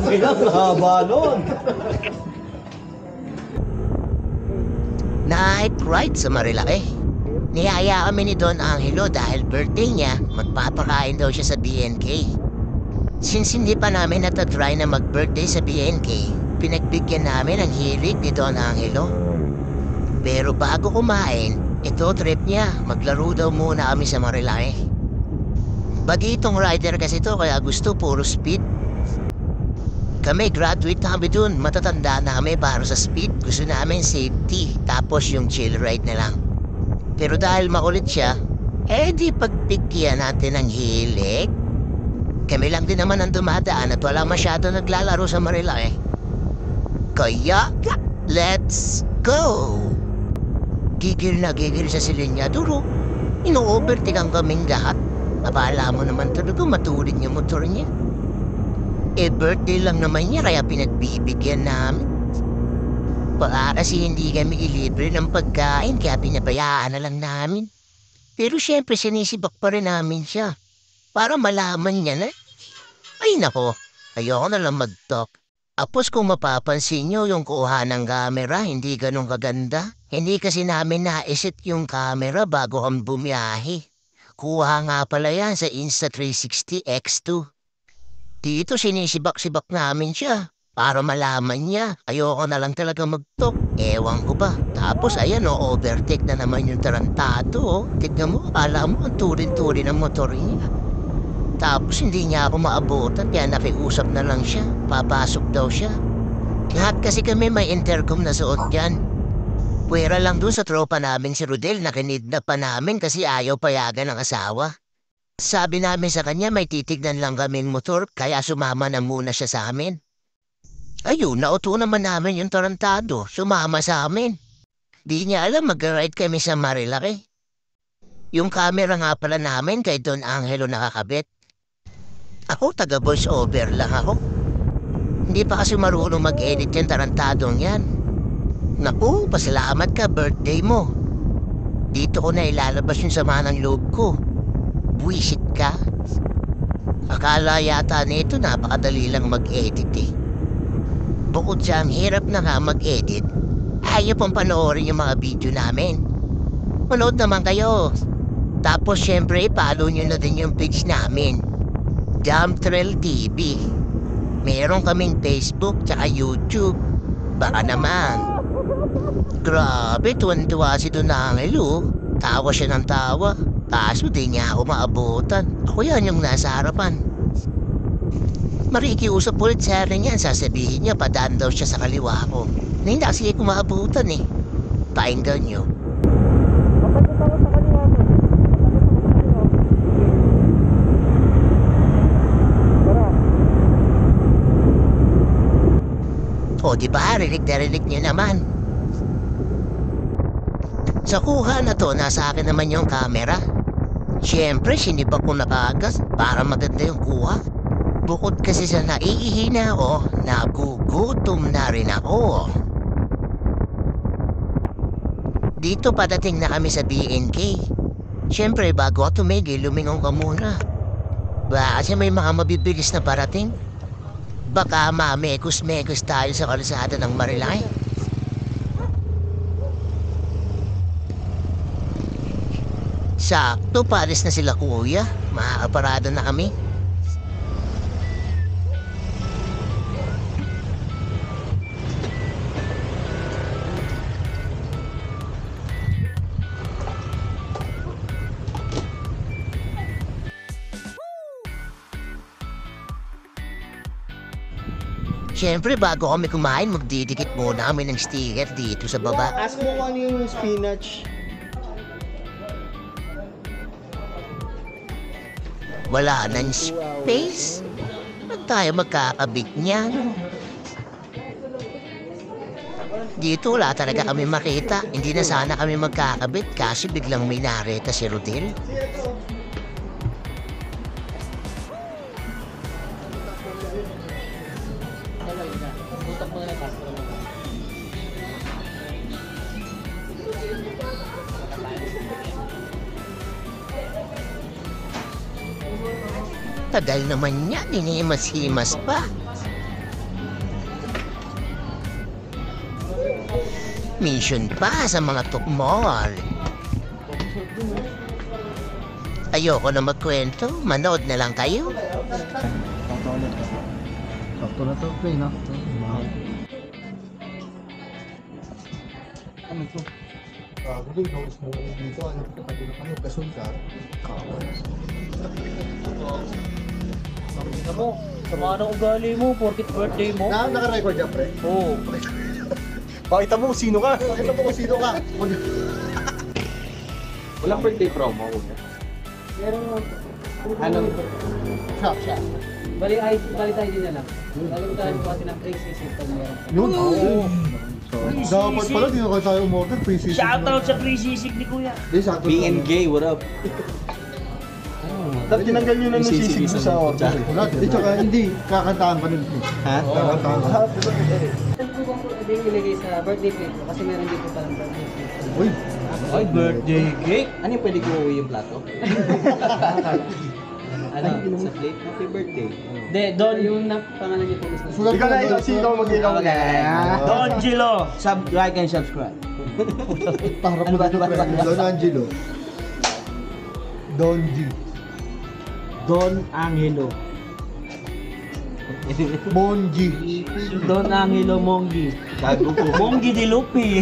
Haba nun. Night ride sa Marilaki. Niyaya kami ni Don Angelo dahil birthday niya, magpapakain daw siya sa BNK. Since hindi pa namin natatry na mag-birthday sa BNK, pinagbigyan namin ang hilig ni Don Angelo. Pero bago kumain, ito trip niya, maglaro daw muna kami sa Marilaki. Bagitong rider kasi to kaya gusto puro speed. Kami graduate na kami dun, matatanda na kami para sa speed. Gusto namin safety, tapos yung chill ride na lang. Pero dahil makulit siya, di pagbigyan natin ng hilig. Kami lang din naman ang dumadaan at wala masyado naglalaro sa Marilaki. Kaya, let's go! Gigil na gigil sa silin niya, duro. Ino-overtake kaming lahat. Abala mo naman talaga matulid yung motor niya. Birthday lang naman niya kaya pinagbibigyan namin. Baka kasi hindi kami ilibre ng pagkain kaya pinabayaan na lang namin. Pero syempre sinisibak pa rin namin siya. Para malaman niya na. Ay nako, ayoko na lang mag-talk. Tapos kung mapapansin niyo yung kuha ng camera, hindi ganun kaganda. Hindi kasi namin naisit yung camera bago kami bumiyahe. Kuha nga pala yan sa Insta360 X2. Dito sinisibak-sibak namin siya. Para malaman niya, ayoko na lang talaga mag-talk. Ewan ko ba. Tapos ayan overtake na naman yung tarantado. Tignan mo, akala mo ang turin-turin ng motor niya. Tapos hindi niya ako maabutan kaya nakiusap na lang siya. Papasok daw siya. Lahat kasi kami may intercom na suot dyan. Pwera lang doon sa tropa namin si Rodel na kinidnap pa namin kasi ayaw payagan ng asawa. Sabi namin sa kanya may titignan lang kaming motor kaya sumama na muna siya sa amin. Ayun, nauto naman namin yung tarantado. Sumama sa amin. Di niya alam mag-ride kami sa Marilaki. Yung camera nga pala namin kay Don Angelo nakakabit. Ako taga voice over lang ako. Hindi pa kasi marunong mag-edit yung tarantadong yan. Naku, pasalamat ka, birthday mo. Dito ko na ilalabas yung sama ng loob ko. Buwisit ka. Akala yata nito napakadali lang mag-edit eh. Bukod sa ang hirap na nga mag-edit, ayaw pang panoorin yung mga video namin. Manood naman kayo. Tapos syempre follow nyo na din yung page namin. Jump Trail TV. Meron kaming Facebook tsaka YouTube. Baka naman. Grabe, tuwan-tuwa si Don Angelo. Tawa siya ng tawa. Kaso di niya ako maabutan. Ako yan yung nasa harapan. Marikiusap ulit sa akin yan. Sasabihin niya padaan daw siya sa kaliwa ko. Na hindi kasi ko maabutan eh. Pakinggan niyo. O diba, rinig na rinig niyo naman. Sa kuha na to, nasa akin naman yung camera. Siyempre, sinibak ko na kaagad para maganda yung kuha. Bukod kasi sa naiihi na ako, nagugutom na rin ako. Dito padating na kami sa BNK. Siyempre, bago ako tumigil, lumingon ka muna. Baka kasi may mga mabibilis na parating. Baka mamekos-mekos tayo sa kalsada ng Marilaki. Sakto, pares na sila kuya. Makakaparada na kami. Siyempre, bago kami kumain, magdidikit muna kami ng sticker dito sa baba. Ask mo kung ano yung spinach. Wala nang space. Ba't tayo magkakabit niyan? Dito wala talaga kami makita. Hindi na sana kami magkakabit kasi biglang may nareta si Rodel. Tagal naman niya, dinihimas-himas pa. Mission pa sa mga tukmol. Ayoko na magkwento, manood na lang kayo. Sakto na to, play na. Ano to? Gusto ko is mo dito, ano to, kami kasun ka. Sabi mo, sama na ugali mo, 40th birthday mo. Naka-record yan, pre? Oo. Pakita mo kung sino ka. Pakita mo kung sino ka. Walang birthday promo. Meron mo. Ano? Shop. Bali tayo din na lang. Kalimutan ko kasi ng pre-season pag meron. Yun? Sorry. Dapat pala, di na kayo tayo umorder. Pre-season. Shoutout sa pre-season ni Kuya. Di, sakto. BNK, what up? Dapat tinanggal nyo na nung sisig mo sa order. Wala, di, tsaka hindi. Kakantahan pa nun. Ha? Kakantahan pa. Saan po bang pwede yung ilagay sa birthday cake ko? Kasi meron dito palang birthday cake. Uy. Ay, birthday cake? Ano yung pwede ko uwi yung plato? Ano? Sa plate? Happy birthday. De, Don, yung pangalan niyo po is Sulat ka na ikaw, sino mag-ikaw. Don Gilo! Like and subscribe. Paharap mo dito, pre. Don Angelo. Don G. Don Angelo. Monji. Don Angelo Mongi. Gago po. Mongi di Lupi.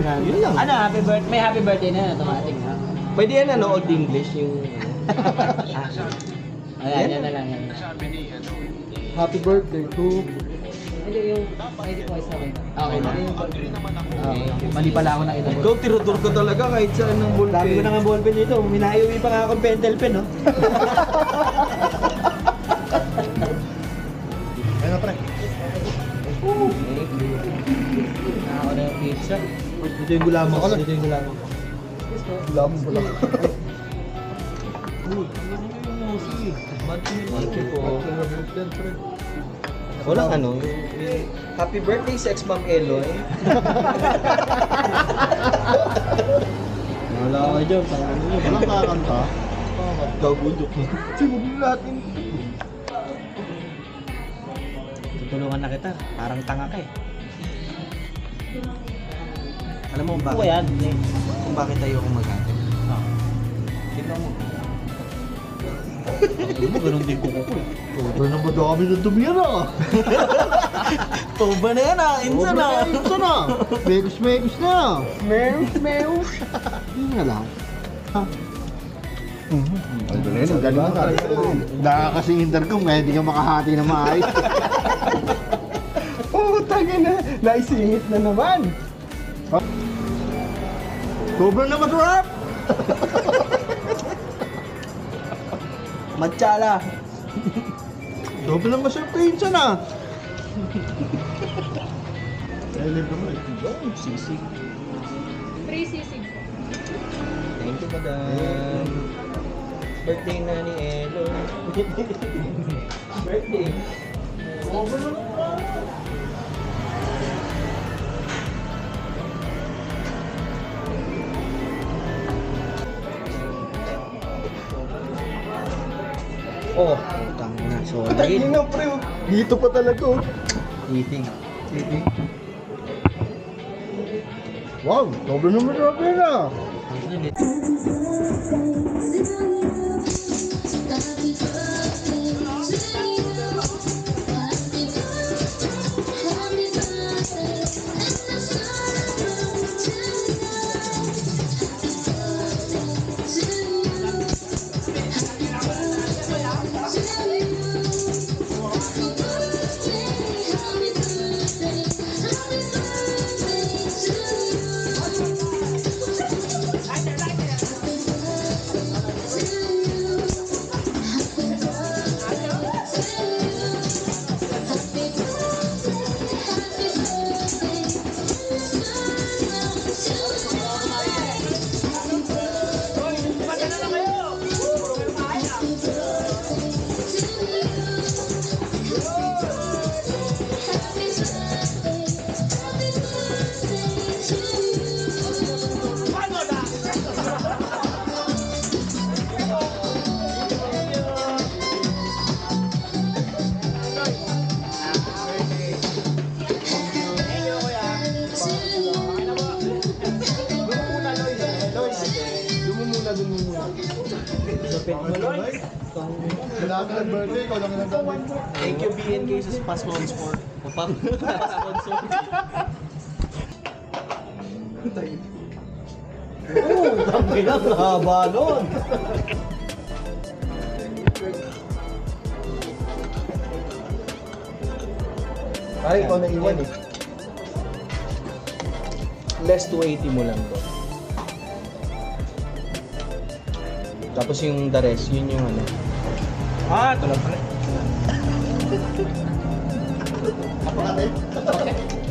Yun lang. Ano, may happy birthday na automatic ha? Pwede yan ano, old English yung... Ayan, yan na lang yan. Happy birthday to... Hindi yung ID ko ay sa akin. Okay na. Mali pala ako na inabot. Ikaw, tirador ka talaga kahit saan ng ballpen. Dami ko na nga ballpen dito. Minaiuwi pa nga akong pentel pen, no? Ayun na, pre. Ako na yung pizza. Dito yung gulaman ko. Dito yung gulaman ko. Gulaman ko lang. Thank you po. Walang ano, happy birthday sa ex-ma'am Eloy. Wala ka dyan. Walang kakanta. Gagudok. Sinubin natin. Tutulungan na kita. Parang tanga ka eh. Alam mo Ako bakit? yan. Kung bakit tayo akong mag-atin? Tignan mo. Ganun din ko ko eh. Sobrang na madami ng dumi yan ah. Tuba na yan ah, insa na. Insa na. Megus na. Megus. Yun nga lang. Ha? Ano na yun? Galing ka. Nakakasing intercom kaya hindi ka makahati na maayos. Tangin na. Naisingit na naman. Sobrang na masarap. Matsala. Sobrang na masarap kayo insa na. Live naman. Sisig. Free sisig. Thank you, madam. Birthday na ni Elo. Birthday. Oh, tama na. Solid. Tangin na pre. Dito pa talaga oh. Eating. Wow, sobrang na masarap yun ah. Wala ka nag-birthday, ikaw lang nag-birthday. Thank you BNK sa pa-sponsor. Pa-sponsor. Kami na, haba nun. Pare, ikaw na iwan eh. Less 280 mo lang to. Tapos yung the rest, yun yung ano. Ito lang pala. Ako natin.